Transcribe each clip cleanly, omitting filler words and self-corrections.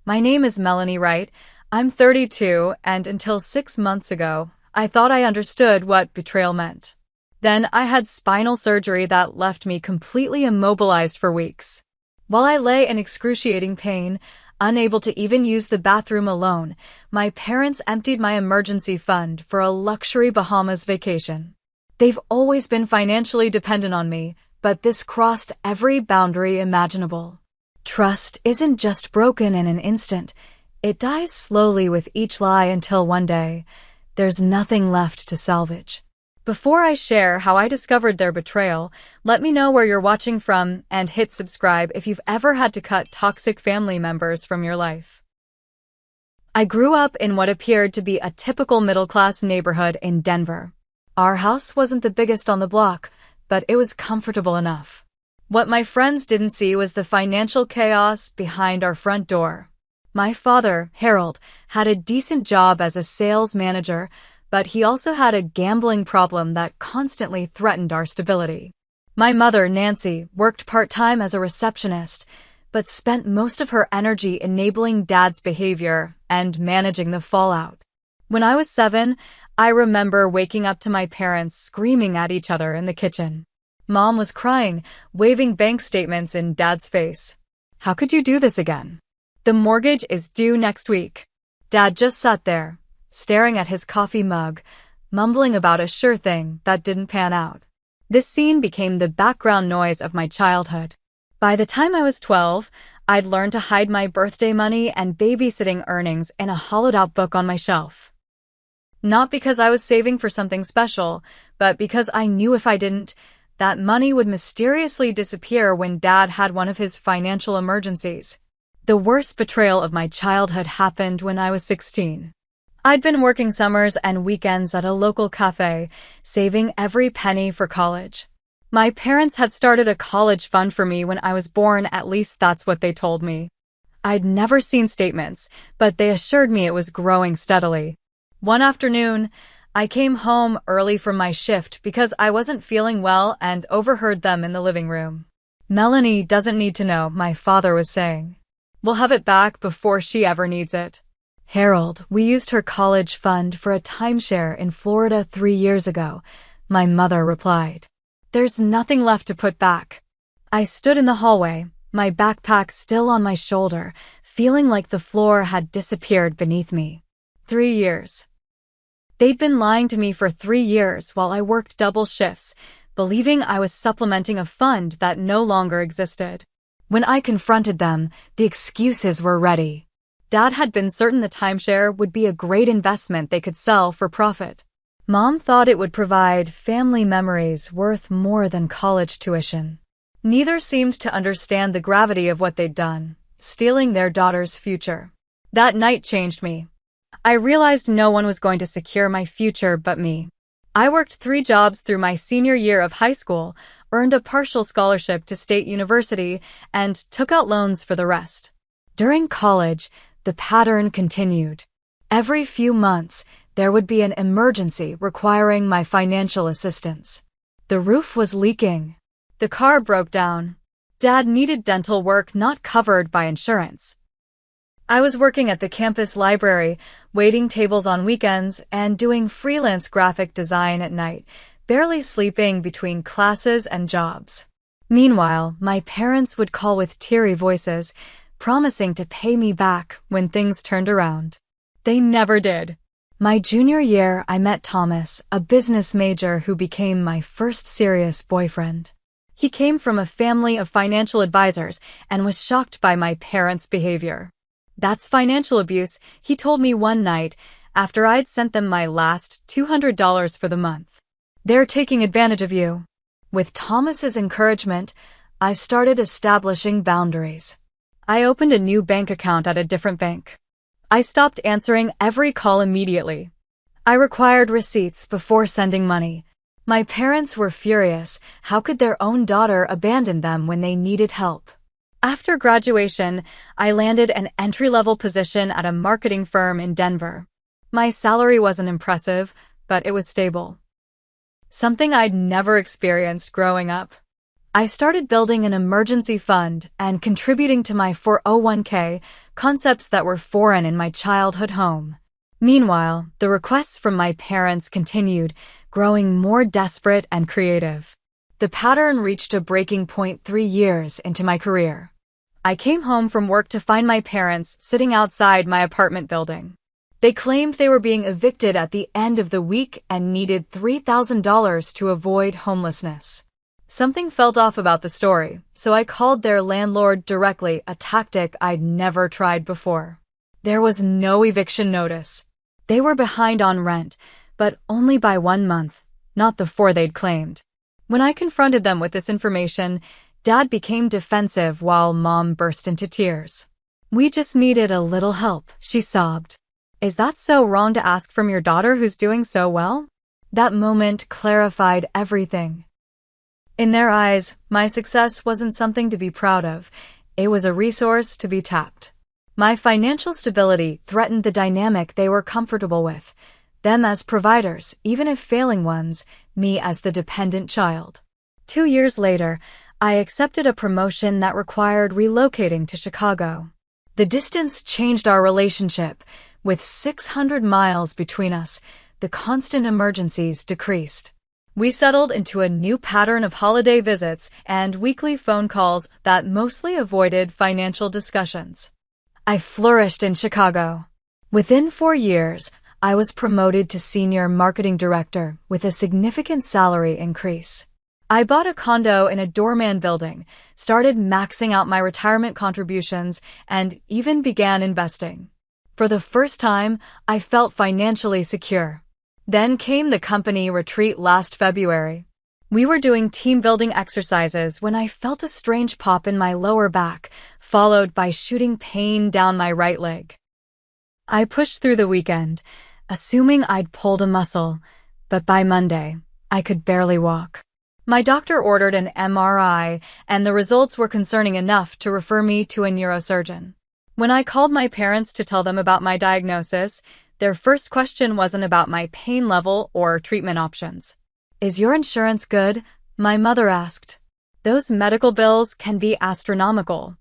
My name is Melanie Wright. I'm 32, and until 6 months ago, I thought I understood what betrayal meant. Then I had spinal surgery that left me completely immobilized for weeks. While I lay in excruciating pain, unable to even use the bathroom alone, my parents emptied my emergency fund for a luxury Bahamas vacation. They've always been financially dependent on me, but this crossed every boundary imaginable. Trust isn't just broken in an instant. It dies slowly with each lie until one day, there's nothing left to salvage. Before I share how I discovered their betrayal, let me know where you're watching from and hit subscribe if you've ever had to cut toxic family members from your life. I grew up in what appeared to be a typical middle-class neighborhood in Denver. Our house wasn't the biggest on the block, but it was comfortable enough. What my friends didn't see was the financial chaos behind our front door. My father, Harold, had a decent job as a sales manager, but he also had a gambling problem that constantly threatened our stability. My mother, Nancy, worked part-time as a receptionist, but spent most of her energy enabling Dad's behavior and managing the fallout. When I was 7, I remember waking up to my parents screaming at each other in the kitchen. Mom was crying, waving bank statements in Dad's face. "How could you do this again? The mortgage is due next week." Dad just sat there, staring at his coffee mug, mumbling about a sure thing that didn't pan out. This scene became the background noise of my childhood. By the time I was 12, I'd learned to hide my birthday money and babysitting earnings in a hollowed-out book on my shelf. Not because I was saving for something special, but because I knew if I didn't, that money would mysteriously disappear when Dad had one of his financial emergencies. The worst betrayal of my childhood happened when I was 16. I'd been working summers and weekends at a local cafe, saving every penny for college. My parents had started a college fund for me when I was born, at least that's what they told me. I'd never seen statements, but they assured me it was growing steadily. One afternoon, I came home early from my shift because I wasn't feeling well and overheard them in the living room. "Melanie doesn't need to know," my father was saying. "We'll have it back before she ever needs it." "Harold, we used her college fund for a timeshare in Florida 3 years ago," my mother replied. "There's nothing left to put back." I stood in the hallway, my backpack still on my shoulder, feeling like the floor had disappeared beneath me. 3 years. They'd been lying to me for 3 years while I worked double shifts, believing I was supplementing a fund that no longer existed. When I confronted them, the excuses were ready. Dad had been certain the timeshare would be a great investment they could sell for profit. Mom thought it would provide family memories worth more than college tuition. Neither seemed to understand the gravity of what they'd done, stealing their daughter's future. That night changed me. I realized no one was going to secure my future but me. I worked 3 jobs through my senior year of high school, earned a partial scholarship to State University, and took out loans for the rest. During college, the pattern continued. Every few months, there would be an emergency requiring my financial assistance. The roof was leaking. The car broke down. Dad needed dental work not covered by insurance. I was working at the campus library, waiting tables on weekends, and doing freelance graphic design at night, barely sleeping between classes and jobs. Meanwhile, my parents would call with teary voices, promising to pay me back when things turned around. They never did. My junior year, I met Thomas, a business major who became my first serious boyfriend. He came from a family of financial advisors and was shocked by my parents' behavior. "That's financial abuse," he told me one night after I'd sent them my last $200 for the month. "They're taking advantage of you." With Thomas's encouragement, I started establishing boundaries. I opened a new bank account at a different bank. I stopped answering every call immediately. I required receipts before sending money. My parents were furious. How could their own daughter abandon them when they needed help? After graduation, I landed an entry-level position at a marketing firm in Denver. My salary wasn't impressive, but it was stable. Something I'd never experienced growing up. I started building an emergency fund and contributing to my 401k, concepts that were foreign in my childhood home. Meanwhile, the requests from my parents continued, growing more desperate and creative. The pattern reached a breaking point 3 years into my career. I came home from work to find my parents sitting outside my apartment building. They claimed they were being evicted at the end of the week and needed $3,000 to avoid homelessness. Something felt off about the story, so I called their landlord directly, a tactic I'd never tried before. There was no eviction notice. They were behind on rent, but only by 1 month, not the 4 they'd claimed. When I confronted them with this information, Dad became defensive while Mom burst into tears. "We just needed a little help," she sobbed. "Is that so wrong to ask from your daughter who's doing so well?" That moment clarified everything. In their eyes, my success wasn't something to be proud of. It was a resource to be tapped. My financial stability threatened the dynamic they were comfortable with. Them as providers, even if failing ones, me as the dependent child. 2 years later, I accepted a promotion that required relocating to Chicago. The distance changed our relationship. With 600 miles between us, the constant emergencies decreased. We settled into a new pattern of holiday visits and weekly phone calls that mostly avoided financial discussions. I flourished in Chicago. Within 4 years, I was promoted to senior marketing director with a significant salary increase. I bought a condo in a doorman building, started maxing out my retirement contributions, and even began investing. For the first time, I felt financially secure. Then came the company retreat last February. We were doing team-building exercises when I felt a strange pop in my lower back, followed by shooting pain down my right leg. I pushed through the weekend, assuming I'd pulled a muscle, but by Monday, I could barely walk. My doctor ordered an MRI, and the results were concerning enough to refer me to a neurosurgeon. When I called my parents to tell them about my diagnosis, their first question wasn't about my pain level or treatment options. "Is your insurance good?" my mother asked. "Those medical bills can be astronomical."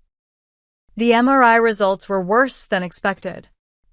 The MRI results were worse than expected.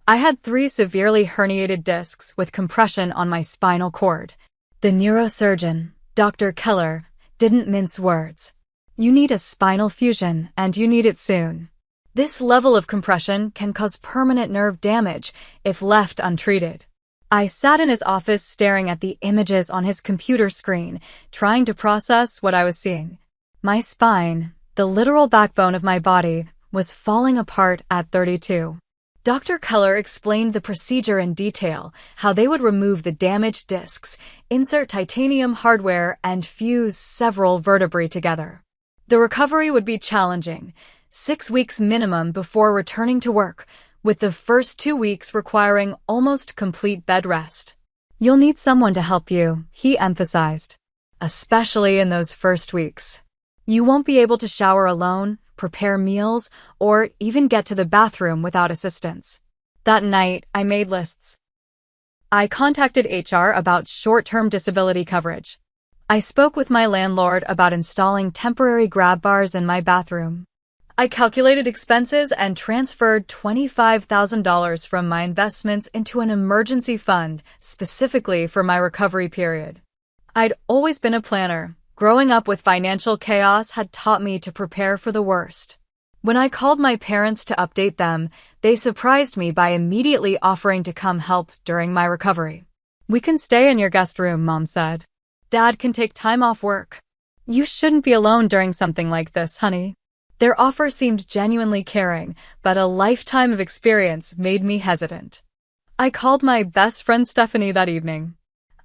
I had 3 severely herniated discs with compression on my spinal cord. The neurosurgeon, Dr. Keller, didn't mince words. "You need a spinal fusion, and you need it soon. This level of compression can cause permanent nerve damage if left untreated." I sat in his office staring at the images on his computer screen, trying to process what I was seeing. My spine, the literal backbone of my body, was falling apart at 32. Dr. Keller explained the procedure in detail, how they would remove the damaged discs, insert titanium hardware, and fuse several vertebrae together. The recovery would be challenging, 6 weeks minimum before returning to work, with the first 2 weeks requiring almost complete bed rest. "You'll need someone to help you," he emphasized, "especially in those first weeks. You won't be able to shower alone, prepare meals, or even get to the bathroom without assistance." That night, I made lists. I contacted HR about short-term disability coverage. I spoke with my landlord about installing temporary grab bars in my bathroom. I calculated expenses and transferred $25,000 from my investments into an emergency fund specifically for my recovery period. I'd always been a planner. Growing up with financial chaos had taught me to prepare for the worst. When I called my parents to update them, they surprised me by immediately offering to come help during my recovery. "We can stay in your guest room," Mom said. "Dad can take time off work. You shouldn't be alone during something like this, honey." Their offer seemed genuinely caring, but a lifetime of experience made me hesitant. I called my best friend Stephanie that evening.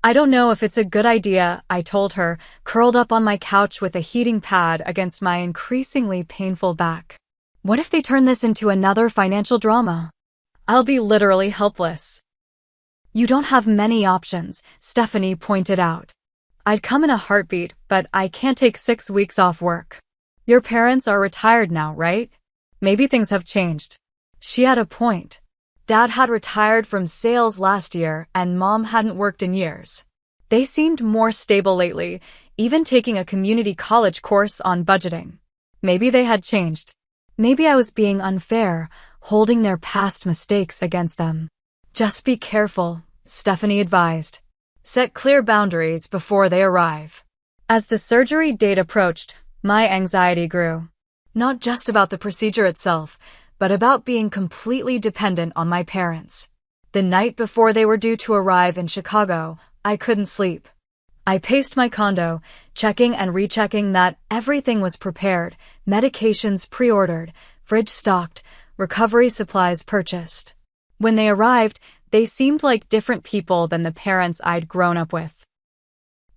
"I don't know if it's a good idea," I told her, curled up on my couch with a heating pad against my increasingly painful back. "What if they turn this into another financial drama? I'll be literally helpless." "You don't have many options," Stephanie pointed out. "I'd come in a heartbeat, but I can't take 6 weeks off work. Your parents are retired now, right? Maybe things have changed." She had a point. Dad had retired from sales last year, and Mom hadn't worked in years. They seemed more stable lately, even taking a community college course on budgeting. Maybe they had changed. Maybe I was being unfair, holding their past mistakes against them. Just be careful, Stephanie advised. Set clear boundaries before they arrive. As the surgery date approached, my anxiety grew. Not just about the procedure itself, but about being completely dependent on my parents. The night before they were due to arrive in Chicago, I couldn't sleep. I paced my condo, checking and rechecking that everything was prepared, medications pre-ordered, fridge stocked, recovery supplies purchased. When they arrived, they seemed like different people than the parents I'd grown up with.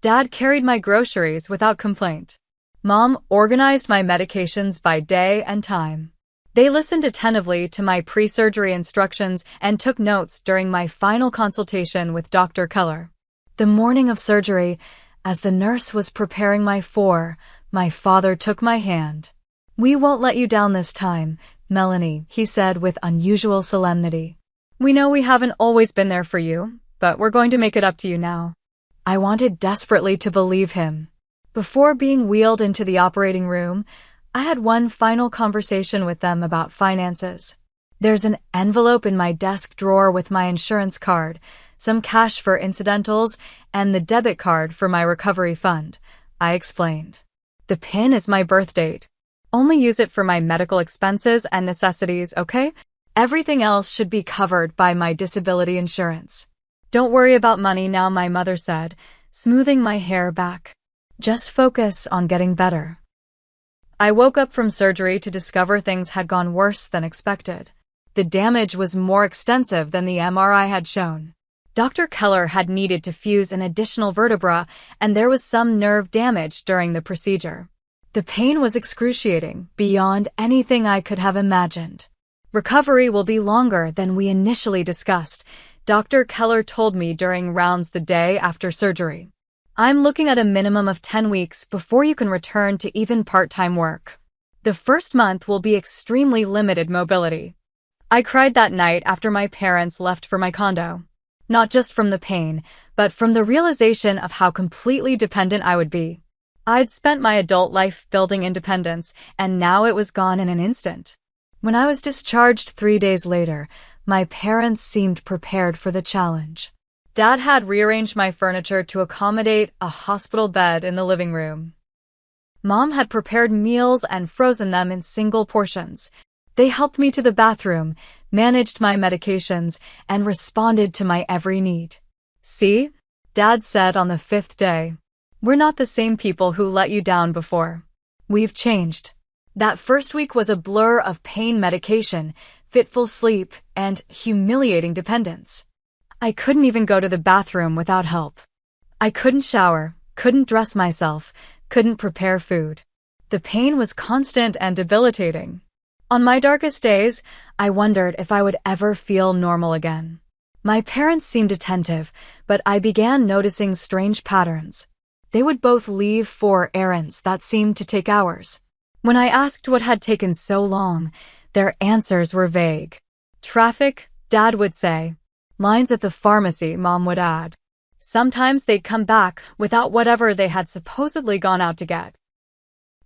Dad carried my groceries without complaint. Mom organized my medications by day and time. They listened attentively to my pre-surgery instructions and took notes during my final consultation with Dr. Keller. The morning of surgery, as the nurse was preparing my father took my hand. "We won't let you down this time, Melanie," he said with unusual solemnity. "We know we haven't always been there for you, but we're going to make it up to you now." I wanted desperately to believe him. Before being wheeled into the operating room, I had one final conversation with them about finances. "There's an envelope in my desk drawer with my insurance card, some cash for incidentals, and the debit card for my recovery fund," I explained. "The PIN is my birth date. Only use it for my medical expenses and necessities, okay? Everything else should be covered by my disability insurance." "Don't worry about money now," my mother said, smoothing my hair back. "Just focus on getting better." I woke up from surgery to discover things had gone worse than expected. The damage was more extensive than the MRI had shown. Dr. Keller had needed to fuse an additional vertebra, and there was some nerve damage during the procedure. The pain was excruciating, beyond anything I could have imagined. "Recovery will be longer than we initially discussed," Dr. Keller told me during rounds the day after surgery. "I'm looking at a minimum of 10 weeks before you can return to even part-time work. The first month will be extremely limited mobility." I cried that night after my parents left for my condo. Not just from the pain, but from the realization of how completely dependent I would be. I'd spent my adult life building independence, and now it was gone in an instant. When I was discharged 3 days later, my parents seemed prepared for the challenge. Dad had rearranged my furniture to accommodate a hospital bed in the living room. Mom had prepared meals and frozen them in single portions. They helped me to the bathroom, managed my medications, and responded to my every need. "See?" Dad said on the 5th day. "We're not the same people who let you down before. We've changed." That first week was a blur of pain medication, fitful sleep, and humiliating dependence. I couldn't even go to the bathroom without help. I couldn't shower, couldn't dress myself, couldn't prepare food. The pain was constant and debilitating. On my darkest days, I wondered if I would ever feel normal again. My parents seemed attentive, but I began noticing strange patterns. They would both leave for errands that seemed to take hours. When I asked what had taken so long, their answers were vague. "Traffic," Dad would say. "Lines at the pharmacy," Mom would add. Sometimes they'd come back without whatever they had supposedly gone out to get.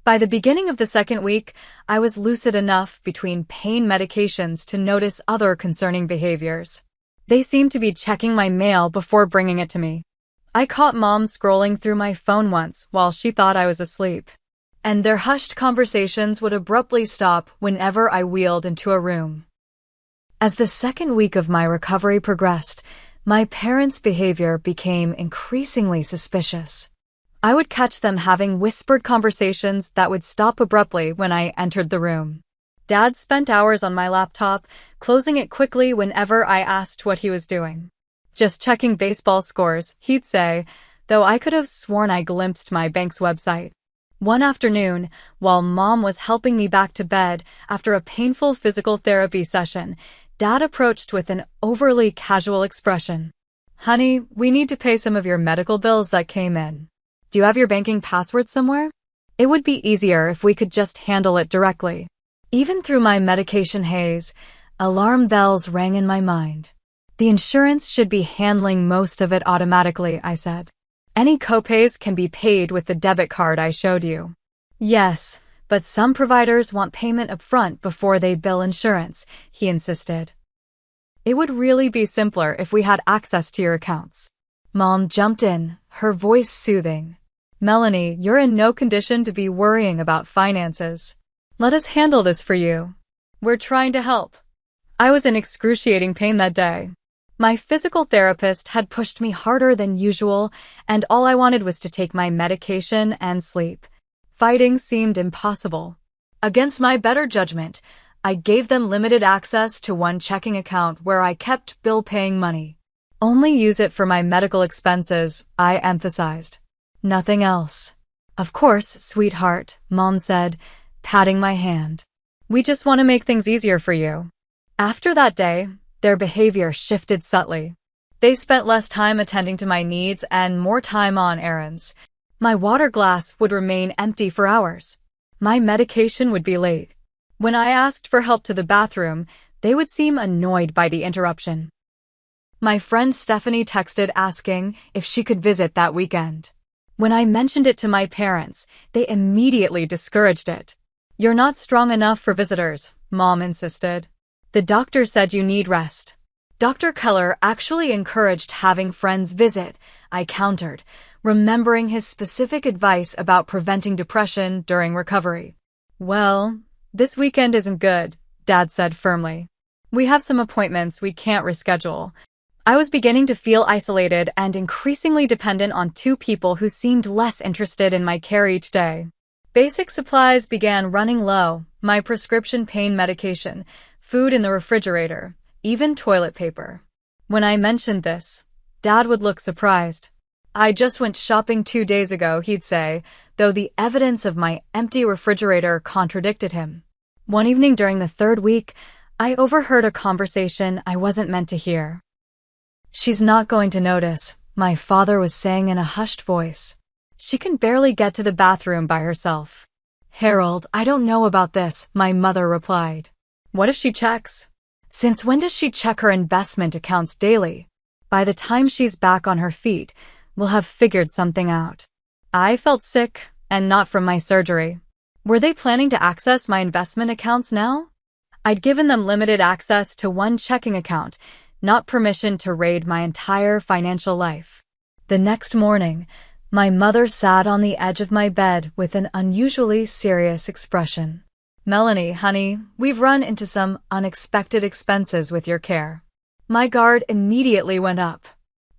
By the beginning of the second week, I was lucid enough between pain medications to notice other concerning behaviors. They seemed to be checking my mail before bringing it to me. I caught Mom scrolling through my phone once while she thought I was asleep. And their hushed conversations would abruptly stop whenever I wheeled into a room. As the second week of my recovery progressed, my parents' behavior became increasingly suspicious. I would catch them having whispered conversations that would stop abruptly when I entered the room. Dad spent hours on my laptop, closing it quickly whenever I asked what he was doing. "Just checking baseball scores," he'd say, though I could have sworn I glimpsed my bank's website. One afternoon, while Mom was helping me back to bed after a painful physical therapy session, Dad approached with an overly casual expression. "Honey, we need to pay some of your medical bills that came in. Do you have your banking password somewhere? It would be easier if we could just handle it directly." Even through my medication haze, alarm bells rang in my mind. "The insurance should be handling most of it automatically," I said. Any copays can be paid with the debit card I showed you. Yes, but some providers want payment upfront before they bill insurance, he insisted. It would really be simpler if we had access to your accounts. Mom jumped in, her voice soothing. Melanie, you're in no condition to be worrying about finances. Let us handle this for you. We're trying to help. I was in excruciating pain that day. My physical therapist had pushed me harder than usual, and all I wanted was to take my medication and sleep. Fighting seemed impossible. Against my better judgment, I gave them limited access to one checking account where I kept bill-paying money. Only use it for my medical expenses, I emphasized. Nothing else. Of course, sweetheart, Mom said, patting my hand. We just want to make things easier for you. After that day, their behavior shifted subtly. They spent less time attending to my needs and more time on errands. My water glass would remain empty for hours. My medication would be late. When I asked for help to the bathroom, they would seem annoyed by the interruption. My friend Stephanie texted asking if she could visit that weekend. When I mentioned it to my parents, they immediately discouraged it. You're not strong enough for visitors, Mom insisted. The doctor said you need rest. Dr. Keller actually encouraged having friends visit, I countered, remembering his specific advice about preventing depression during recovery. Well, this weekend isn't good, Dad said firmly. We have some appointments we can't reschedule. I was beginning to feel isolated and increasingly dependent on two people who seemed less interested in my care each day. Basic supplies began running low, my prescription pain medication, food in the refrigerator, even toilet paper. When I mentioned this, Dad would look surprised. I just went shopping 2 days ago, he'd say, though the evidence of my empty refrigerator contradicted him. One evening during the 3rd week, I overheard a conversation I wasn't meant to hear. She's not going to notice, my father was saying in a hushed voice. She can barely get to the bathroom by herself. Harold, I don't know about this, my mother replied. What if she checks? Since when does she check her investment accounts daily? By the time she's back on her feet, we'll have figured something out. I felt sick, and not from my surgery. Were they planning to access my investment accounts now? I'd given them limited access to one checking account, not permission to raid my entire financial life. The next morning, my mother sat on the edge of my bed with an unusually serious expression. Melanie, honey, we've run into some unexpected expenses with your care. My guard immediately went up.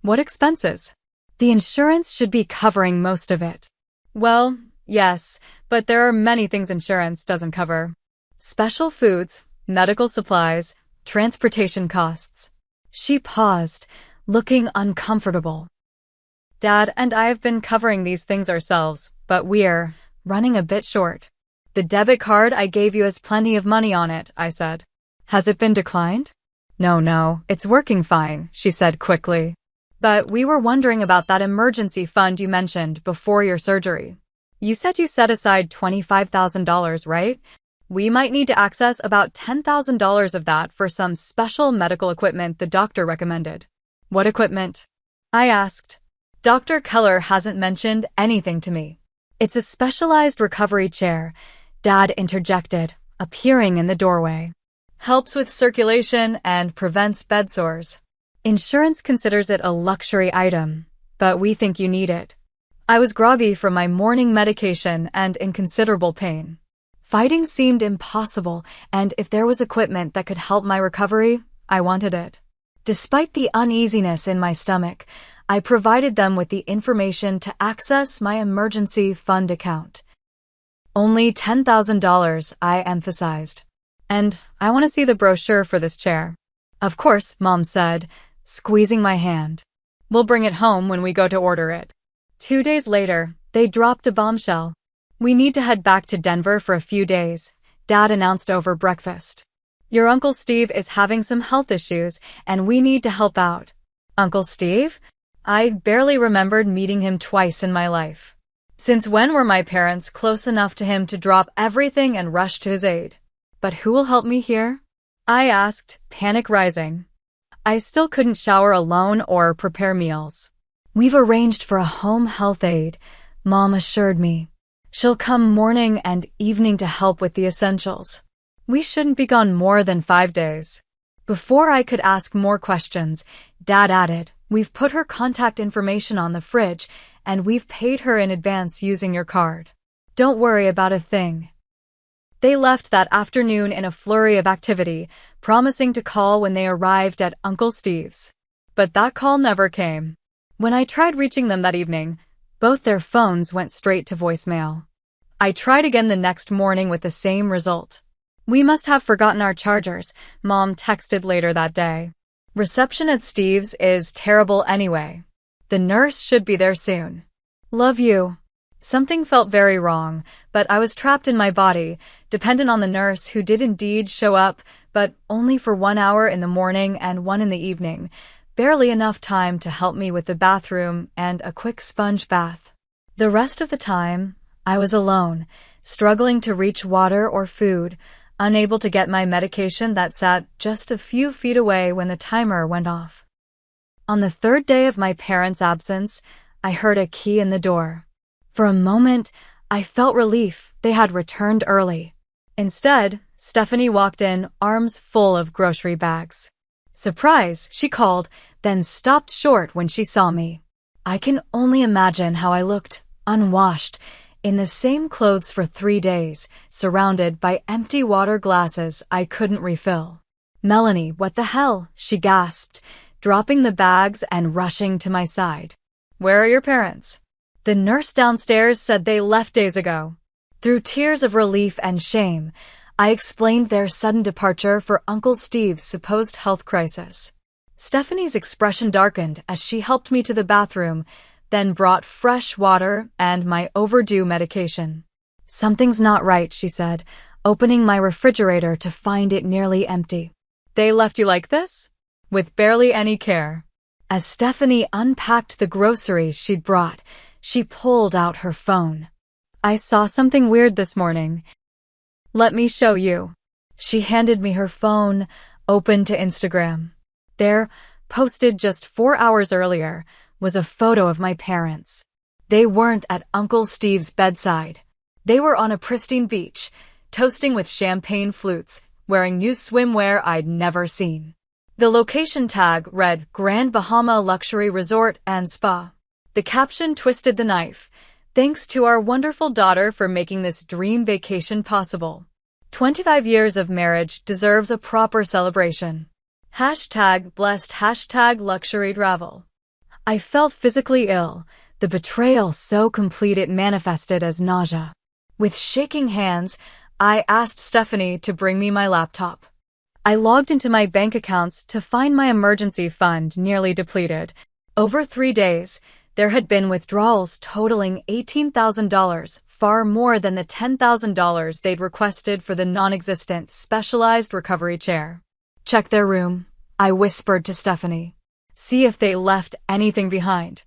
What expenses? The insurance should be covering most of it. Well, yes, but there are many things insurance doesn't cover. Special foods, medical supplies, transportation costs. She paused, looking uncomfortable. Dad and I have been covering these things ourselves, but we're running a bit short. The debit card I gave you has plenty of money on it, I said. Has it been declined? No, it's working fine, she said quickly. But we were wondering about that emergency fund you mentioned before your surgery. You said you set aside $25,000, right? We might need to access about $10,000 of that for some special medical equipment the doctor recommended. What equipment? I asked. Dr. Keller hasn't mentioned anything to me. It's a specialized recovery chair, Dad interjected, appearing in the doorway. Helps with circulation and prevents bed sores. Insurance considers it a luxury item, but we think you need it. I was groggy from my morning medication and in considerable pain. Fighting seemed impossible, and if there was equipment that could help my recovery, I wanted it. Despite the uneasiness in my stomach, I provided them with the information to access my emergency fund account. Only $10,000, I emphasized. And I want to see the brochure for this chair. Of course, Mom said, squeezing my hand. We'll bring it home when we go to order it. 2 days later, they dropped a bombshell. We need to head back to Denver for a few days, Dad announced over breakfast. Your Uncle Steve is having some health issues, and we need to help out. Uncle Steve? I barely remembered meeting him twice in my life. Since when were my parents close enough to him to drop everything and rush to his aid? But who will help me here? I asked, panic rising. I still couldn't shower alone or prepare meals. "We've arranged for a home health aide," Mom assured me. "She'll come morning and evening to help with the essentials. We shouldn't be gone more than 5 days." Before I could ask more questions, Dad added, "We've put her contact information on the fridge, and we've paid her in advance using your card. Don't worry about a thing." They left that afternoon in a flurry of activity, promising to call when they arrived at Uncle Steve's. But that call never came. When I tried reaching them that evening, both their phones went straight to voicemail. I tried again the next morning with the same result. "We must have forgotten our chargers," Mom texted later that day. "Reception at Steve's is terrible anyway. The nurse should be there soon. Love you." Something felt very wrong, but I was trapped in my body, dependent on the nurse who did indeed show up, but only for 1 hour in the morning and 1 in the evening, barely enough time to help me with the bathroom and a quick sponge bath. The rest of the time, I was alone, struggling to reach water or food, unable to get my medication that sat just a few feet away when the timer went off. On the 3rd day of my parents' absence, I heard a key in the door. For a moment, I felt relief they had returned early. Instead, Stephanie walked in, arms full of grocery bags. "Surprise," she called, then stopped short when she saw me. I can only imagine how I looked, unwashed, in the same clothes for 3 days, surrounded by empty water glasses I couldn't refill. "Melanie, what the hell?" she gasped, dropping the bags and rushing to my side. "Where are your parents?" "The nurse downstairs said they left days ago." Through tears of relief and shame, I explained their sudden departure for Uncle Steve's supposed health crisis. Stephanie's expression darkened as she helped me to the bathroom, then brought fresh water and my overdue medication. "Something's not right," she said, opening my refrigerator to find it nearly empty. "They left you like this?" With barely any care. As Stephanie unpacked the groceries she'd brought, she pulled out her phone. "I saw something weird this morning. Let me show you." She handed me her phone, open to Instagram. There, posted just 4 hours earlier, was a photo of my parents. They weren't at Uncle Steve's bedside. They were on a pristine beach, toasting with champagne flutes, wearing new swimwear I'd never seen. The location tag read Grand Bahama Luxury Resort and Spa. The caption twisted the knife. "Thanks to our wonderful daughter for making this dream vacation possible. 25 years of marriage deserves a proper celebration. #blessed #luxury travel." I felt physically ill, the betrayal so complete it manifested as nausea. With shaking hands, I asked Stephanie to bring me my laptop. I logged into my bank accounts to find my emergency fund nearly depleted. Over 3 days, there had been withdrawals totaling $18,000, far more than the $10,000 they'd requested for the non-existent specialized recovery chair. "Check their room," I whispered to Stephanie. "See if they left anything behind."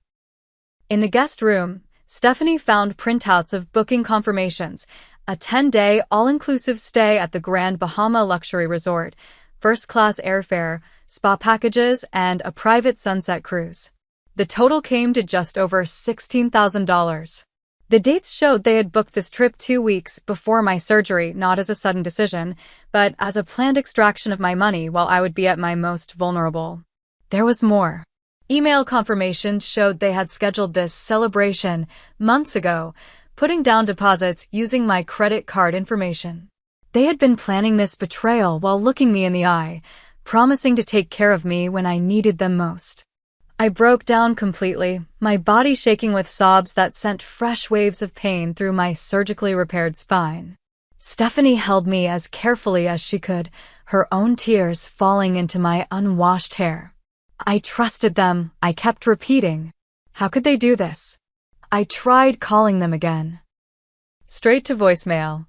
In the guest room, Stephanie found printouts of booking confirmations, a 10-day all-inclusive stay at the Grand Bahama Luxury Resort, first-class airfare, spa packages, and a private sunset cruise. The total came to just over $16,000. The dates showed they had booked this trip 2 weeks before my surgery, not as a sudden decision, but as a planned extraction of my money while I would be at my most vulnerable. There was more. Email confirmations showed they had scheduled this celebration months ago, putting down deposits using my credit card information. They had been planning this betrayal while looking me in the eye, promising to take care of me when I needed them most. I broke down completely, my body shaking with sobs that sent fresh waves of pain through my surgically repaired spine. Stephanie held me as carefully as she could, her own tears falling into my unwashed hair. I trusted them, I kept repeating. How could they do this? I tried calling them again. Straight to voicemail.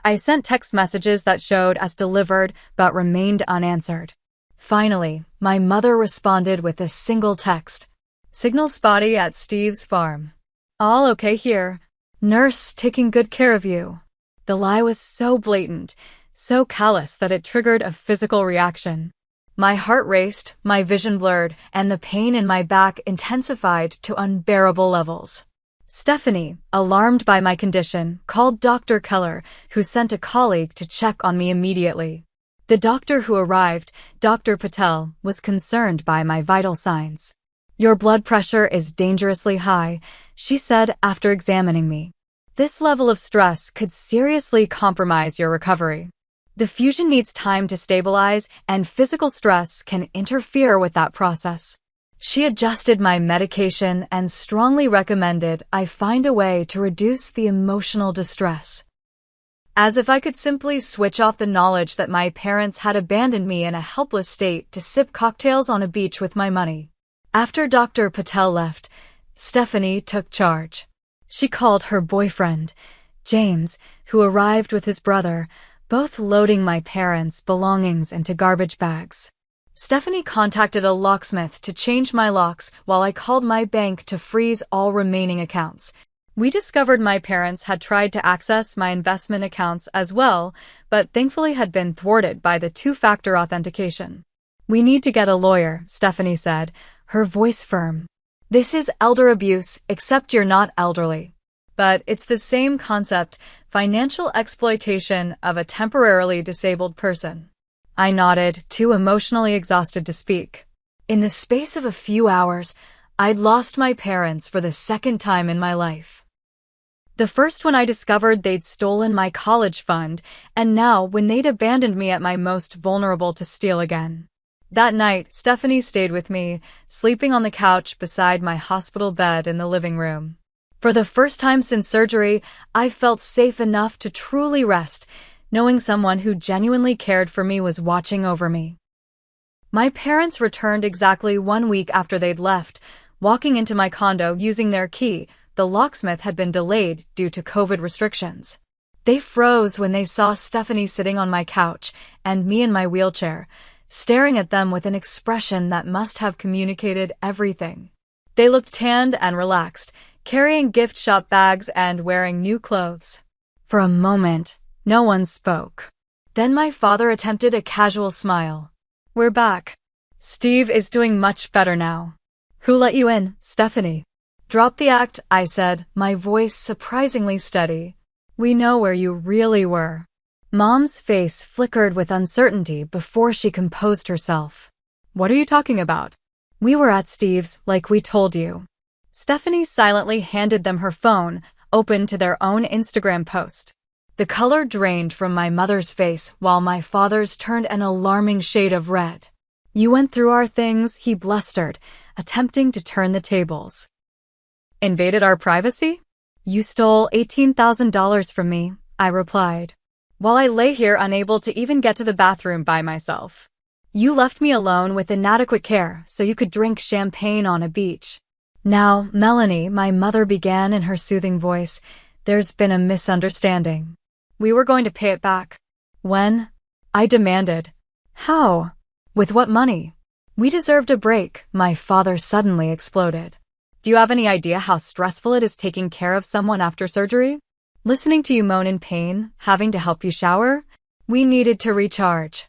I sent text messages that showed as delivered but remained unanswered. Finally, my mother responded with a single text. "Signal spotty at Steve's farm. All okay here. Nurse taking good care of you." The lie was so blatant, so callous that it triggered a physical reaction. My heart raced, my vision blurred, and the pain in my back intensified to unbearable levels. Stephanie, alarmed by my condition, called Dr. Keller, who sent a colleague to check on me immediately. The doctor who arrived, Dr. Patel, was concerned by my vital signs. "Your blood pressure is dangerously high," she said after examining me. "This level of stress could seriously compromise your recovery. The fusion needs time to stabilize, and physical stress can interfere with that process." She adjusted my medication and strongly recommended I find a way to reduce the emotional distress. As if I could simply switch off the knowledge that my parents had abandoned me in a helpless state to sip cocktails on a beach with my money. After Dr. Patel left, Stephanie took charge. She called her boyfriend, James, who arrived with his brother, both loading my parents' belongings into garbage bags. Stephanie contacted a locksmith to change my locks while I called my bank to freeze all remaining accounts. We discovered my parents had tried to access my investment accounts as well, but thankfully had been thwarted by the two-factor authentication. "We need to get a lawyer," Stephanie said, her voice firm. "This is elder abuse, except you're not elderly. But it's the same concept, financial exploitation of a temporarily disabled person." I nodded, too emotionally exhausted to speak. In the space of a few hours, I'd lost my parents for the second time in my life. The first when I discovered they'd stolen my college fund, and now when they'd abandoned me at my most vulnerable to steal again. That night, Stephanie stayed with me, sleeping on the couch beside my hospital bed in the living room. For the first time since surgery, I felt safe enough to truly rest, knowing someone who genuinely cared for me was watching over me. My parents returned exactly 1 week after they'd left, walking into my condo using their key. The locksmith had been delayed due to COVID restrictions. They froze when they saw Stephanie sitting on my couch and me in my wheelchair, staring at them with an expression that must have communicated everything. They looked tanned and relaxed, carrying gift shop bags and wearing new clothes. For a moment, no one spoke. Then my father attempted a casual smile. "We're back. Steve is doing much better now." "Who let you in, Stephanie?" "Drop the act," I said, my voice surprisingly steady. "We know where you really were." Mom's face flickered with uncertainty before she composed herself. "What are you talking about?" "We were at Steve's, like we told you." Stephanie silently handed them her phone, open to their own Instagram post. The color drained from my mother's face while my father's turned an alarming shade of red. "You went through our things," he blustered, attempting to turn the tables. "Invaded our privacy?" "You stole $18,000 from me," I replied, while I lay here unable to even get to the bathroom by myself. "You left me alone with inadequate care so you could drink champagne on a beach." "Now, Melanie," my mother began in her soothing voice, "there's been a misunderstanding. We were going to pay it back." "When?" I demanded. "How? With what money?" "We deserved a break," my father suddenly exploded. "Do you have any idea how stressful it is taking care of someone after surgery? Listening to you moan in pain, having to help you shower? We needed to recharge."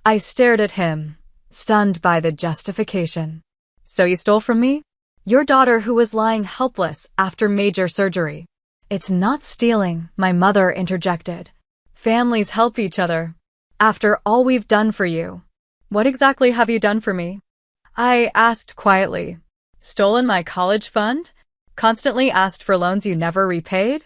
I stared at him, stunned by the justification. "So you stole from me? Your daughter who was lying helpless after major surgery." "It's not stealing," my mother interjected. "Families help each other. After all we've done for you." "What exactly have you done for me?" I asked quietly. "Stolen my college fund? Constantly asked for loans you never repaid?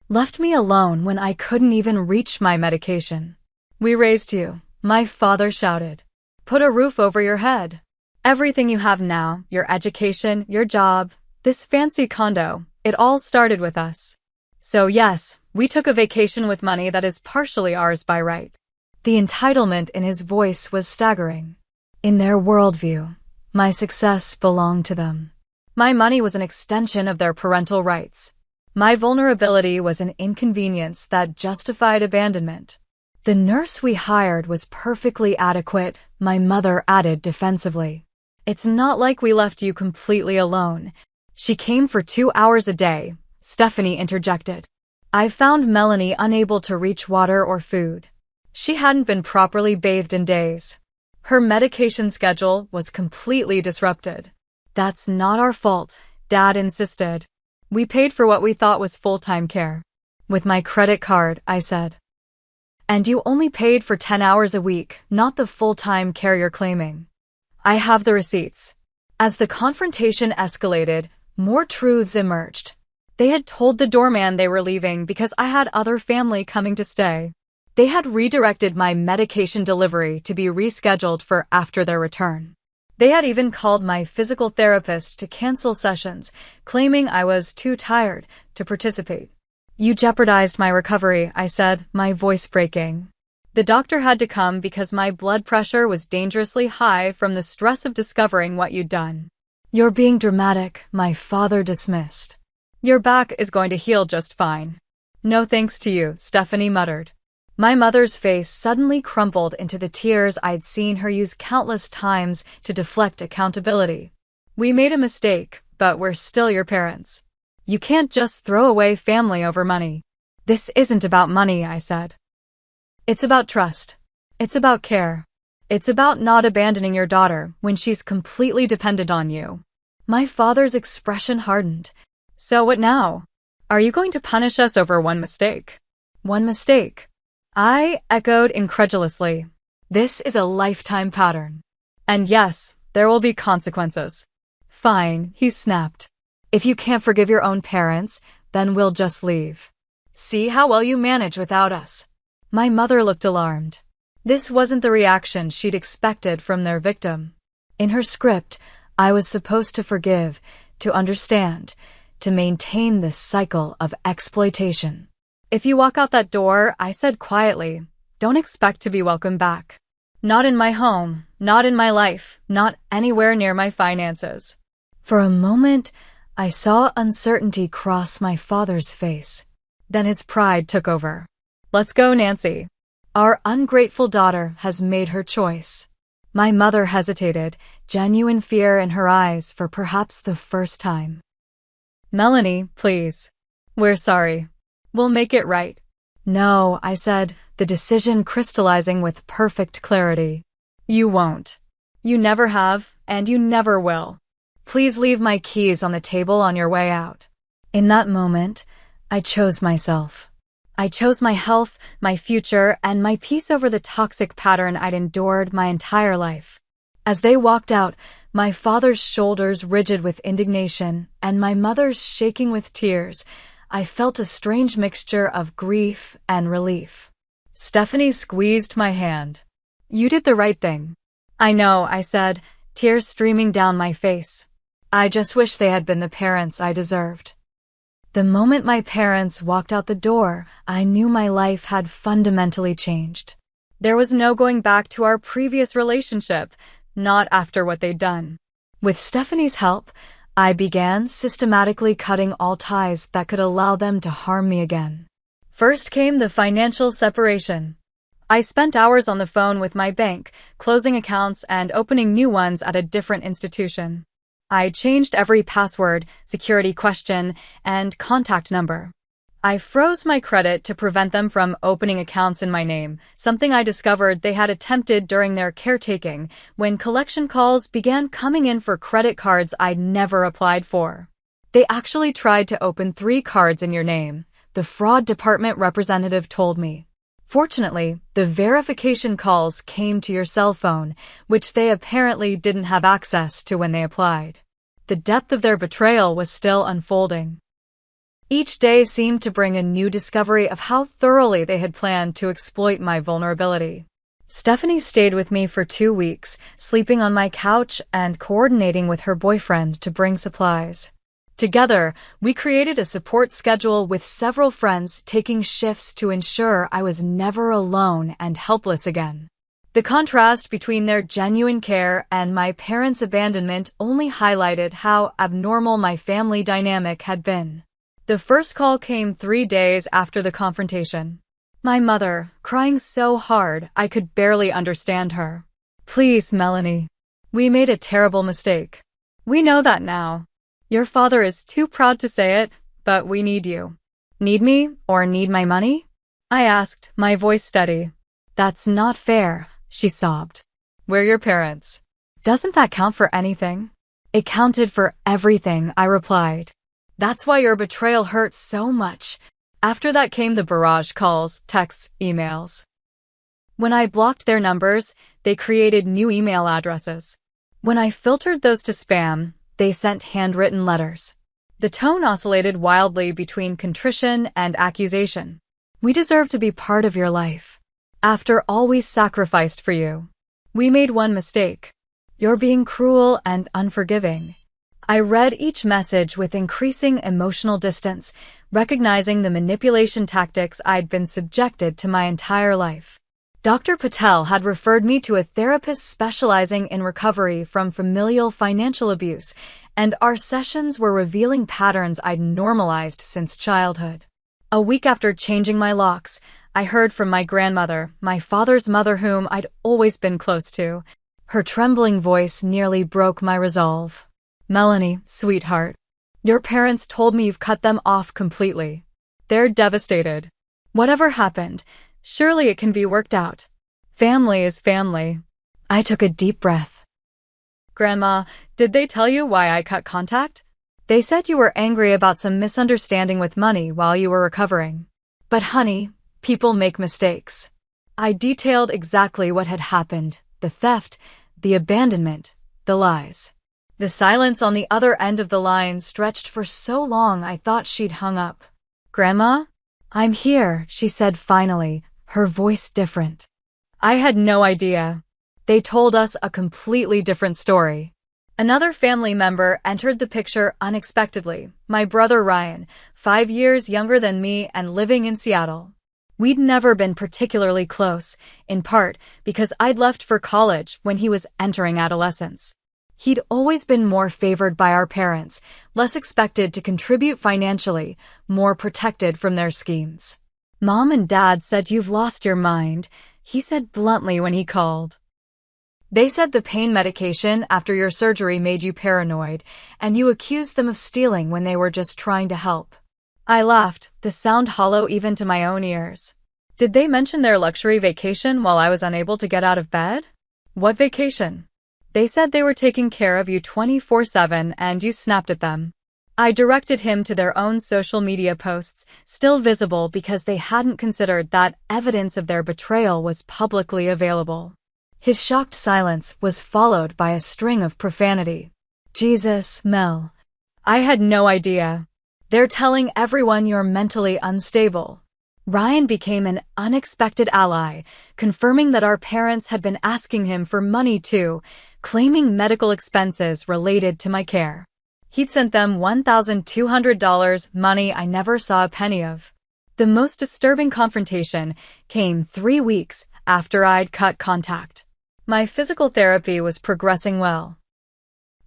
Left me alone when I couldn't even reach my medication. We raised you," my father shouted. "Put a roof over your head. Everything you have now, your education, your job, this fancy condo, it all started with us. So yes, we took a vacation with money that is partially ours by right." The entitlement in his voice was staggering. In their worldview, my success belonged to them. My money was an extension of their parental rights. My vulnerability was an inconvenience that justified abandonment. "The nurse we hired was perfectly adequate," my mother added defensively. "It's not like we left you completely alone. She came for 2 hours a day," Stephanie interjected. I found Melanie unable to reach water or food. She hadn't been properly bathed in days. Her medication schedule was completely disrupted. That's not our fault, Dad insisted. We paid for what we thought was full-time care. With my credit card, I said. And you only paid for 10 hours a week, not the full-time care you're claiming. I have the receipts. As the confrontation escalated, more truths emerged. They had told the doorman they were leaving because I had other family coming to stay. They had redirected my medication delivery to be rescheduled for after their return. They had even called my physical therapist to cancel sessions, claiming I was too tired to participate. You jeopardized my recovery, I said, my voice breaking. The doctor had to come because my blood pressure was dangerously high from the stress of discovering what you'd done. You're being dramatic, my father dismissed. Your back is going to heal just fine. No thanks to you, Stephanie muttered. My mother's face suddenly crumpled into the tears I'd seen her use countless times to deflect accountability. We made a mistake, but we're still your parents. You can't just throw away family over money. This isn't about money, I said. It's about trust. It's about care. It's about not abandoning your daughter when she's completely dependent on you. My father's expression hardened. So what now? Are you going to punish us over one mistake? One mistake? I echoed incredulously. This is a lifetime pattern. And yes, there will be consequences. Fine, he snapped. If you can't forgive your own parents, then we'll just leave. See how well you manage without us. My mother looked alarmed. This wasn't the reaction she'd expected from their victim. In her script, I was supposed to forgive, to understand, to maintain this cycle of exploitation. If you walk out that door, I said quietly, don't expect to be welcome back. Not in my home, not in my life, not anywhere near my finances. For a moment, I saw uncertainty cross my father's face. Then his pride took over. Let's go, Nancy. Our ungrateful daughter has made her choice. My mother hesitated, genuine fear in her eyes for perhaps the first time. Melanie, please. We're sorry. We'll make it right. No, I said, the decision crystallizing with perfect clarity. You won't. You never have, and you never will. Please leave my keys on the table on your way out. In that moment, I chose myself. I chose my health, my future, and my peace over the toxic pattern I'd endured my entire life. As they walked out, my father's shoulders rigid with indignation and my mother's shaking with tears, I felt a strange mixture of grief and relief. Stephanie squeezed my hand. You did the right thing. I know, I said, tears streaming down my face. I just wish they had been the parents I deserved. The moment my parents walked out the door, I knew my life had fundamentally changed. There was no going back to our previous relationship, not after what they'd done. With Stephanie's help, I began systematically cutting all ties that could allow them to harm me again. First came the financial separation. I spent hours on the phone with my bank, closing accounts and opening new ones at a different institution. I changed every password, security question, and contact number. I froze my credit to prevent them from opening accounts in my name, something I discovered they had attempted during their caretaking when collection calls began coming in for credit cards I'd never applied for. They actually tried to open 3 cards in your name, the fraud department representative told me. Fortunately, the verification calls came to your cell phone, which they apparently didn't have access to when they applied. The depth of their betrayal was still unfolding. Each day seemed to bring a new discovery of how thoroughly they had planned to exploit my vulnerability. Stephanie stayed with me for 2 weeks, sleeping on my couch and coordinating with her boyfriend to bring supplies. Together, we created a support schedule with several friends taking shifts to ensure I was never alone and helpless again. The contrast between their genuine care and my parents' abandonment only highlighted how abnormal my family dynamic had been. The first call came 3 days after the confrontation. My mother, crying so hard I could barely understand her. Please, Melanie. We made a terrible mistake. We know that now. Your father is too proud to say it, but we need you. Need me or need my money? I asked, my voice steady. That's not fair, she sobbed. We're your parents. Doesn't that count for anything? It counted for everything, I replied. That's why your betrayal hurt so much. After that came the barrage calls, texts, emails. When I blocked their numbers, they created new email addresses. When I filtered those to spam, they sent handwritten letters. The tone oscillated wildly between contrition and accusation. We deserve to be part of your life. After all we sacrificed for you. We made one mistake. You're being cruel and unforgiving. I read each message with increasing emotional distance, recognizing the manipulation tactics I'd been subjected to my entire life. Dr. Patel had referred me to a therapist specializing in recovery from familial financial abuse, and our sessions were revealing patterns I'd normalized since childhood. A week after changing my locks, I heard from my grandmother, my father's mother whom I'd always been close to. Her trembling voice nearly broke my resolve. Melanie, sweetheart, your parents told me you've cut them off completely. They're devastated. Whatever happened, surely it can be worked out. Family is family. I took a deep breath. Grandma, did they tell you why I cut contact? They said you were angry about some misunderstanding with money while you were recovering. But honey, people make mistakes. I detailed exactly what had happened, the theft, the abandonment, the lies. The silence on the other end of the line stretched for so long I thought she'd hung up. Grandma? I'm here, she said finally, her voice different. I had no idea. They told us a completely different story. Another family member entered the picture unexpectedly, my brother Ryan, 5 years younger than me and living in Seattle. We'd never been particularly close, in part because I'd left for college when he was entering adolescence. He'd always been more favored by our parents, less expected to contribute financially, more protected from their schemes. Mom and Dad said you've lost your mind, he said bluntly when he called. They said the pain medication after your surgery made you paranoid, and you accused them of stealing when they were just trying to help. I laughed, the sound hollow even to my own ears. Did they mention their luxury vacation while I was unable to get out of bed? What vacation? They said they were taking care of you 24/7 and you snapped at them. I directed him to their own social media posts, still visible because they hadn't considered that evidence of their betrayal was publicly available. His shocked silence was followed by a string of profanity. Jesus, Mel. I had no idea. They're telling everyone you're mentally unstable. Ryan became an unexpected ally, confirming that our parents had been asking him for money too, claiming medical expenses related to my care. He'd sent them $1,200, money I never saw a penny of. The most disturbing confrontation came 3 weeks after I'd cut contact. My physical therapy was progressing well.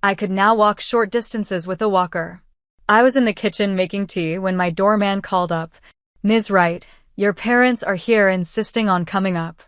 I could now walk short distances with a walker. I was in the kitchen making tea when my doorman called up. Ms. Wright, your parents are here insisting on coming up.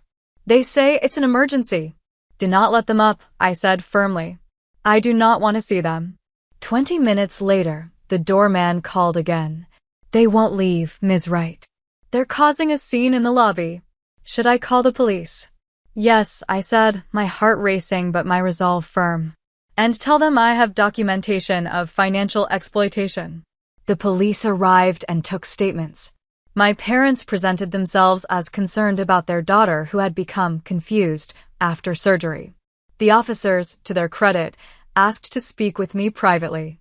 They say it's an emergency. Do not let them up, I said firmly. I do not want to see them. 20 minutes later, the doorman called again. They won't leave, Ms. Wright. They're causing a scene in the lobby. Should I call the police? Yes, I said, my heart racing but my resolve firm. And tell them I have documentation of financial exploitation. The police arrived and took statements. My parents presented themselves as concerned about their daughter who had become confused after surgery. The officers, to their credit, asked to speak with me privately.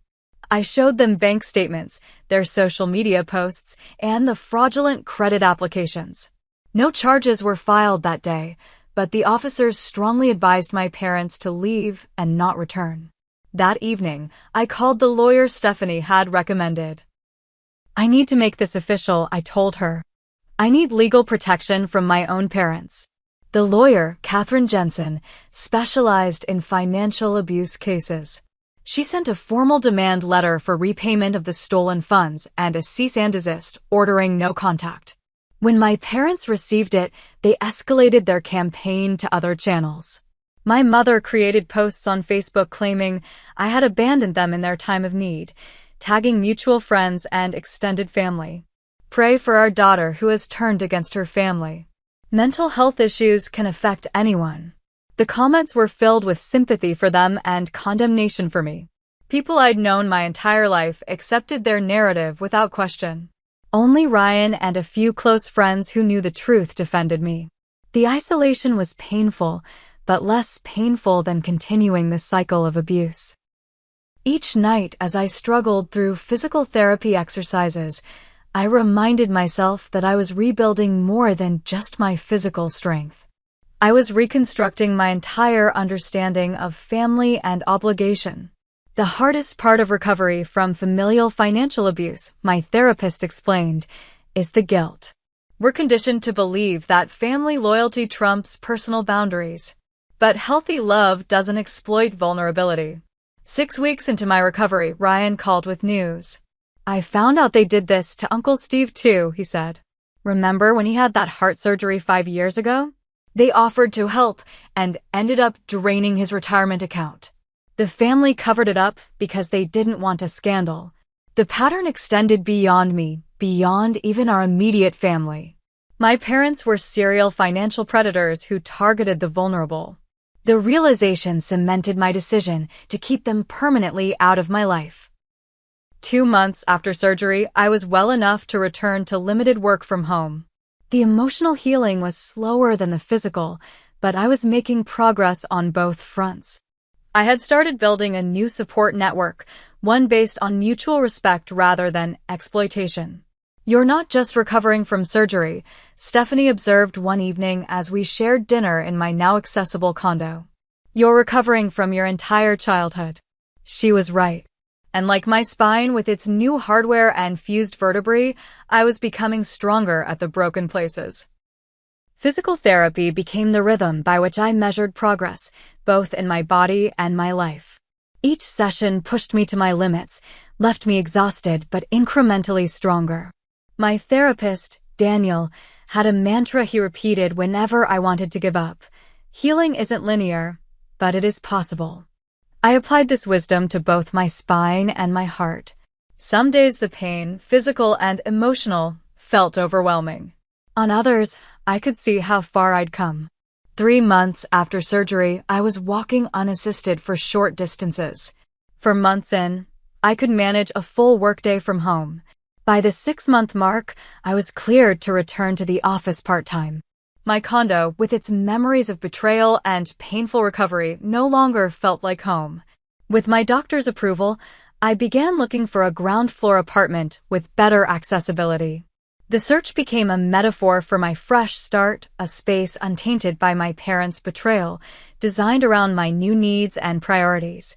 I showed them bank statements, their social media posts, and the fraudulent credit applications. No charges were filed that day, but the officers strongly advised my parents to leave and not return. That evening, I called the lawyer Stephanie had recommended. I need to make this official, I told her. I need legal protection from my own parents. The lawyer, Katherine Jensen, specialized in financial abuse cases. She sent a formal demand letter for repayment of the stolen funds and a cease and desist, ordering no contact. When my parents received it, they escalated their campaign to other channels. My mother created posts on Facebook claiming I had abandoned them in their time of need, tagging mutual friends and extended family. Pray for our daughter who has turned against her family. Mental health issues can affect anyone. The comments were filled with sympathy for them and condemnation for me. People I'd known my entire life accepted their narrative without question. Only Ryan and a few close friends who knew the truth defended me. The isolation was painful, but less painful than continuing the cycle of abuse. Each night as I struggled through physical therapy exercises, I reminded myself that I was rebuilding more than just my physical strength. I was reconstructing my entire understanding of family and obligation. The hardest part of recovery from familial financial abuse, my therapist explained, is the guilt. We're conditioned to believe that family loyalty trumps personal boundaries. But healthy love doesn't exploit vulnerability. 6 weeks into my recovery, Ryan called with news. "I found out they did this to Uncle Steve too," he said. "Remember when he had that heart surgery 5 years ago? They offered to help and ended up draining his retirement account. The family covered it up because they didn't want a scandal. The pattern extended beyond me, beyond even our immediate family. My parents were serial financial predators who targeted the vulnerable. The realization cemented my decision to keep them permanently out of my life." 2 months after surgery, I was well enough to return to limited work from home. The emotional healing was slower than the physical, but I was making progress on both fronts. I had started building a new support network, one based on mutual respect rather than exploitation. "You're not just recovering from surgery," Stephanie observed one evening as we shared dinner in my now accessible condo. "You're recovering from your entire childhood." She was right. And like my spine with its new hardware and fused vertebrae, I was becoming stronger at the broken places. Physical therapy became the rhythm by which I measured progress, both in my body and my life. Each session pushed me to my limits, left me exhausted but incrementally stronger. My therapist, Daniel, had a mantra he repeated whenever I wanted to give up. "Healing isn't linear, but it is possible." I applied this wisdom to both my spine and my heart. Some days the pain, physical and emotional, felt overwhelming. On others, I could see how far I'd come. 3 months after surgery, I was walking unassisted for short distances. For months in, I could manage a full workday from home. By the 6-month mark, I was cleared to return to the office part-time. My condo, with its memories of betrayal and painful recovery, no longer felt like home. With my doctor's approval, I began looking for a ground-floor apartment with better accessibility. The search became a metaphor for my fresh start, a space untainted by my parents' betrayal, designed around my new needs and priorities.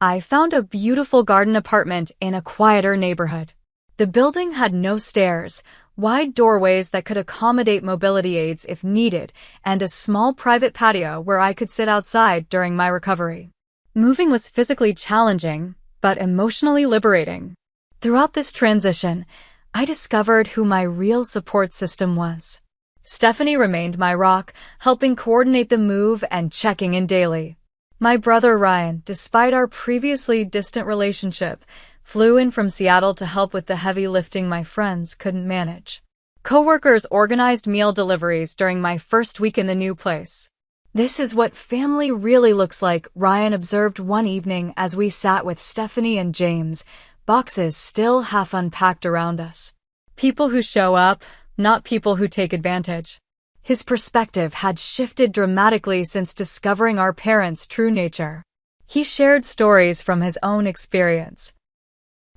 I found a beautiful garden apartment in a quieter neighborhood. The building had no stairs, wide doorways that could accommodate mobility aids if needed, and a small private patio where I could sit outside during my recovery. Moving was physically challenging, but emotionally liberating. Throughout this transition, I discovered who my real support system was. Stephanie remained my rock, helping coordinate the move and checking in daily. My brother Ryan, despite our previously distant relationship, flew in from Seattle to help with the heavy lifting my friends couldn't manage. Coworkers organized meal deliveries during my first week in the new place. "This is what family really looks like," Ryan observed one evening as we sat with Stephanie and James, boxes still half unpacked around us. "People who show up, not people who take advantage." His perspective had shifted dramatically since discovering our parents' true nature. He shared stories from his own experience.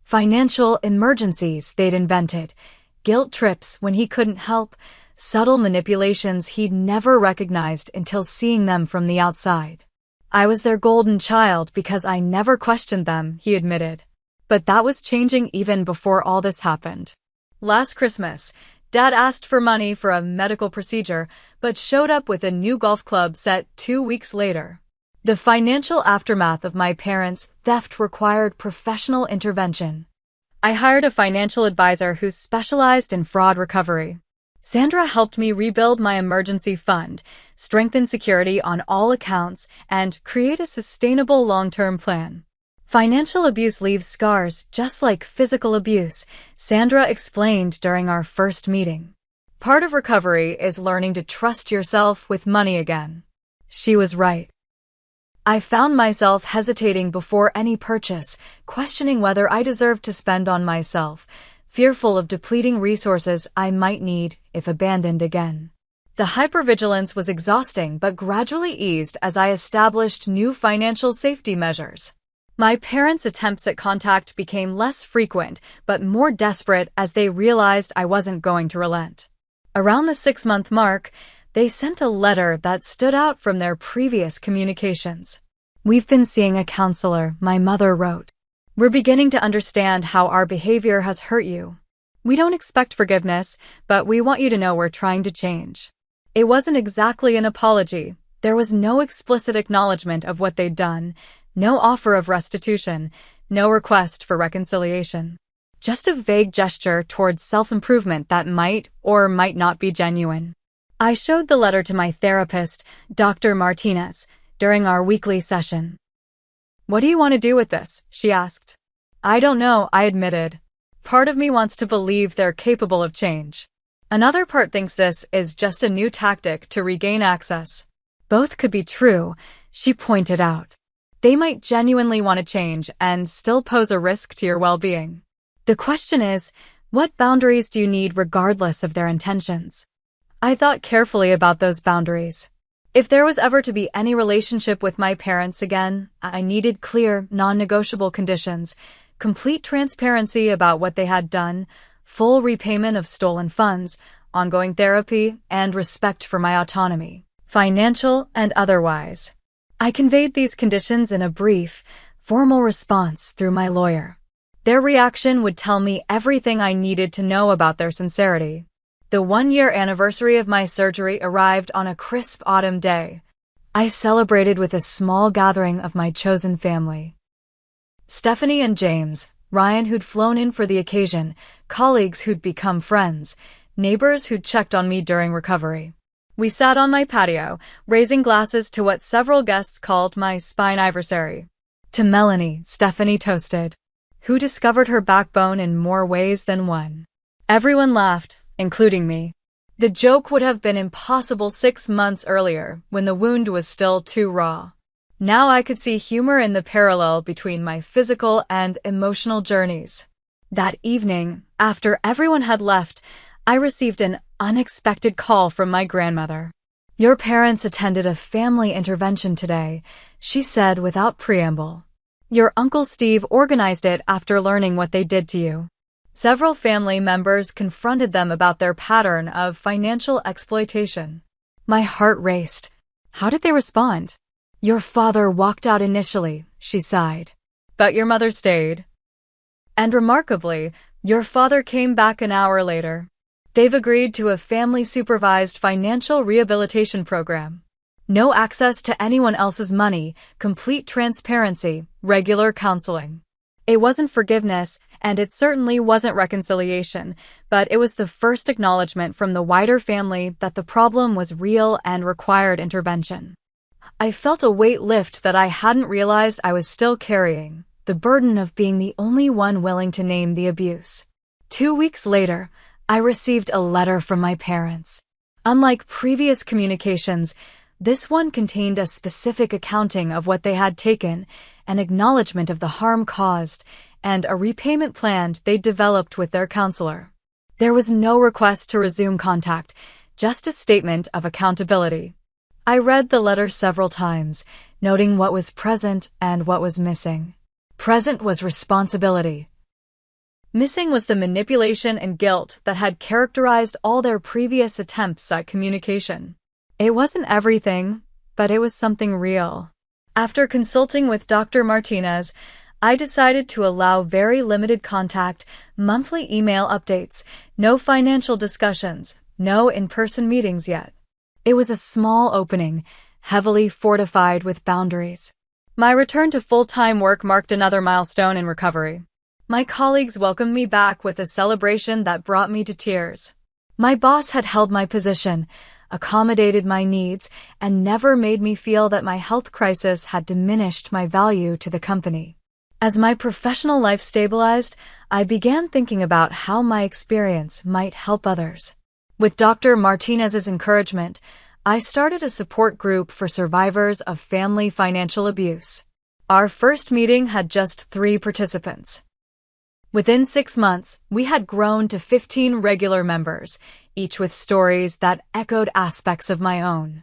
Financial emergencies they'd invented, guilt trips when he couldn't help, subtle manipulations he'd never recognized until seeing them from the outside. "I was their golden child because I never questioned them," he admitted. But that was changing even before all this happened. Last Christmas, Dad asked for money for a medical procedure, but showed up with a new golf club set 2 weeks later. The financial aftermath of my parents' theft required professional intervention. I hired a financial advisor who specialized in fraud recovery. Sandra helped me rebuild my emergency fund, strengthen security on all accounts, and create a sustainable long-term plan. Financial abuse leaves scars just like physical abuse, Sandra explained during our first meeting. Part of recovery is learning to trust yourself with money again. She was right. I found myself hesitating before any purchase, questioning whether I deserved to spend on myself, fearful of depleting resources I might need if abandoned again. The hypervigilance was exhausting but gradually eased as I established new financial safety measures. My parents' attempts at contact became less frequent but more desperate as they realized I wasn't going to relent. Around the 6-month mark, they sent a letter that stood out from their previous communications. "We've been seeing a counselor," my mother wrote. "We're beginning to understand how our behavior has hurt you. We don't expect forgiveness, but we want you to know we're trying to change." It wasn't exactly an apology. There was no explicit acknowledgement of what they'd done, no offer of restitution, no request for reconciliation. Just a vague gesture towards self-improvement that might or might not be genuine. I showed the letter to my therapist, Dr. Martinez, during our weekly session. "What do you want to do with this?" she asked. "I don't know," I admitted. "Part of me wants to believe they're capable of change. Another part thinks this is just a new tactic to regain access." Both could be true, she pointed out. They might genuinely want to change and still pose a risk to your well-being. The question is, what boundaries do you need regardless of their intentions? I thought carefully about those boundaries. If there was ever to be any relationship with my parents again, I needed clear, non-negotiable conditions, complete transparency about what they had done, full repayment of stolen funds, ongoing therapy, and respect for my autonomy, financial and otherwise. I conveyed these conditions in a brief, formal response through my lawyer. Their reaction would tell me everything I needed to know about their sincerity. The 1-year anniversary of my surgery arrived on a crisp autumn day. I celebrated with a small gathering of my chosen family. Stephanie and James, Ryan who'd flown in for the occasion, colleagues who'd become friends, neighbors who'd checked on me during recovery. We sat on my patio, raising glasses to what several guests called my spine-iversary. To Melanie, Stephanie toasted, who discovered her backbone in more ways than one. Everyone laughed, including me. The joke would have been impossible 6 months earlier, when the wound was still too raw. Now I could see humor in the parallel between my physical and emotional journeys. That evening, after everyone had left, I received an unexpected call from my grandmother. "Your parents attended a family intervention today," she said without preamble. "Your Uncle Steve organized it after learning what they did to you." Several family members confronted them about their pattern of financial exploitation. My heart raced. How did they respond? "Your father walked out initially," she sighed. "But your mother stayed. And remarkably, your father came back an hour later. They've agreed to a family-supervised financial rehabilitation program. No access to anyone else's money, complete transparency, regular counseling." It wasn't forgiveness, and it certainly wasn't reconciliation, but it was the first acknowledgement from the wider family that the problem was real and required intervention. I felt a weight lift that I hadn't realized I was still carrying, the burden of being the only one willing to name the abuse. 2 weeks later, I received a letter from my parents. Unlike previous communications, this one contained a specific accounting of what they had taken, an acknowledgement of the harm caused, and a repayment plan they'd developed with their counselor. There was no request to resume contact, just a statement of accountability. I read the letter several times, noting what was present and what was missing. Present was responsibility. Missing was the manipulation and guilt that had characterized all their previous attempts at communication. It wasn't everything, but it was something real. After consulting with Dr. Martinez, I decided to allow very limited contact, monthly email updates, no financial discussions, no in-person meetings yet. It was a small opening, heavily fortified with boundaries. My return to full-time work marked another milestone in recovery. My colleagues welcomed me back with a celebration that brought me to tears. My boss had held my position, accommodated my needs, and never made me feel that my health crisis had diminished my value to the company. As my professional life stabilized, I began thinking about how my experience might help others. With Dr. Martinez's encouragement, I started a support group for survivors of family financial abuse. Our first meeting had just 3 participants. Within 6 months, we had grown to 15 regular members, each with stories that echoed aspects of my own.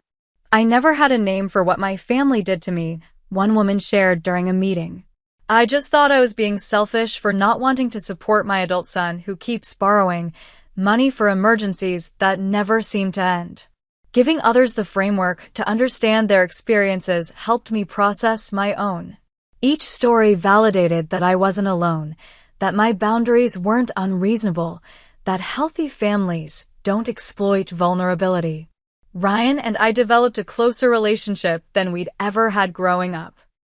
I never had a name for what my family did to me, one woman shared during a meeting. I just thought I was being selfish for not wanting to support my adult son who keeps borrowing money for emergencies that never seem to end. Giving others the framework to understand their experiences helped me process my own. Each story validated that I wasn't alone, that my boundaries weren't unreasonable, that healthy families don't exploit vulnerability. Ryan and I developed a closer relationship than we'd ever had growing up.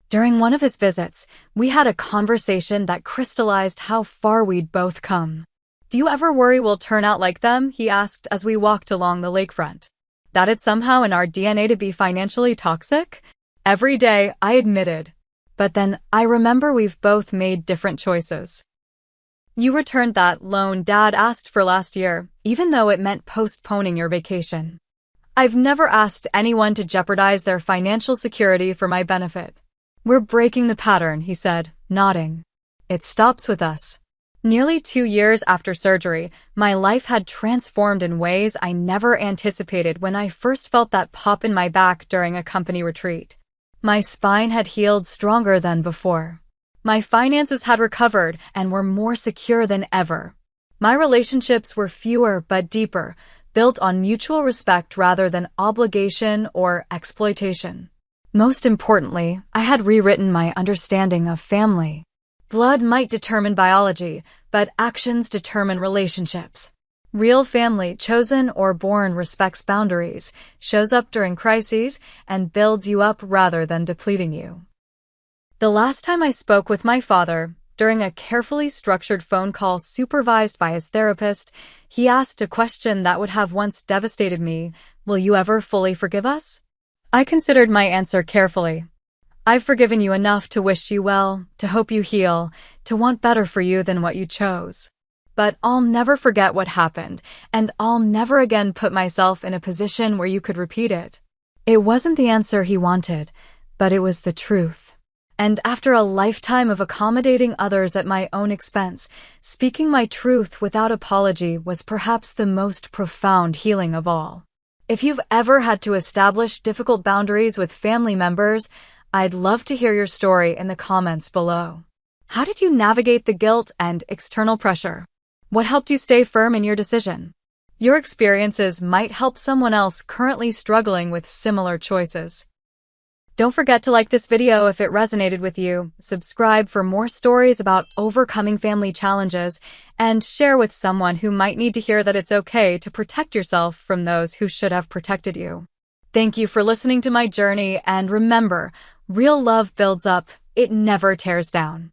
During one of his visits, we had a conversation that crystallized how far we'd both come. "Do you ever worry we'll turn out like them?" he asked as we walked along the lakefront. "That it's somehow in our DNA to be financially toxic?" "Every day," I admitted. "But then I remember we've both made different choices. You returned that loan Dad asked for last year, even though it meant postponing your vacation. I've never asked anyone to jeopardize their financial security for my benefit." "We're breaking the pattern," he said, nodding. "It stops with us." Nearly 2 years after surgery, my life had transformed in ways I never anticipated when I first felt that pop in my back during a company retreat. My spine had healed stronger than before. My finances had recovered and were more secure than ever. My relationships were fewer but deeper, built on mutual respect rather than obligation or exploitation. Most importantly, I had rewritten my understanding of family. Blood might determine biology, but actions determine relationships. Real family, chosen or born, respects boundaries, shows up during crises, and builds you up rather than depleting you. The last time I spoke with my father, during a carefully structured phone call supervised by his therapist, he asked a question that would have once devastated me: "Will you ever fully forgive us?" I considered my answer carefully. "I've forgiven you enough to wish you well, to hope you heal, to want better for you than what you chose. But I'll never forget what happened, and I'll never again put myself in a position where you could repeat it." It wasn't the answer he wanted, but it was the truth. And after a lifetime of accommodating others at my own expense, speaking my truth without apology was perhaps the most profound healing of all. If you've ever had to establish difficult boundaries with family members, I'd love to hear your story in the comments below. How did you navigate the guilt and external pressure? What helped you stay firm in your decision? Your experiences might help someone else currently struggling with similar choices. Don't forget to like this video if it resonated with you, subscribe for more stories about overcoming family challenges, and share with someone who might need to hear that it's okay to protect yourself from those who should have protected you. Thank you for listening to my journey, and remember, real love builds up, it never tears down.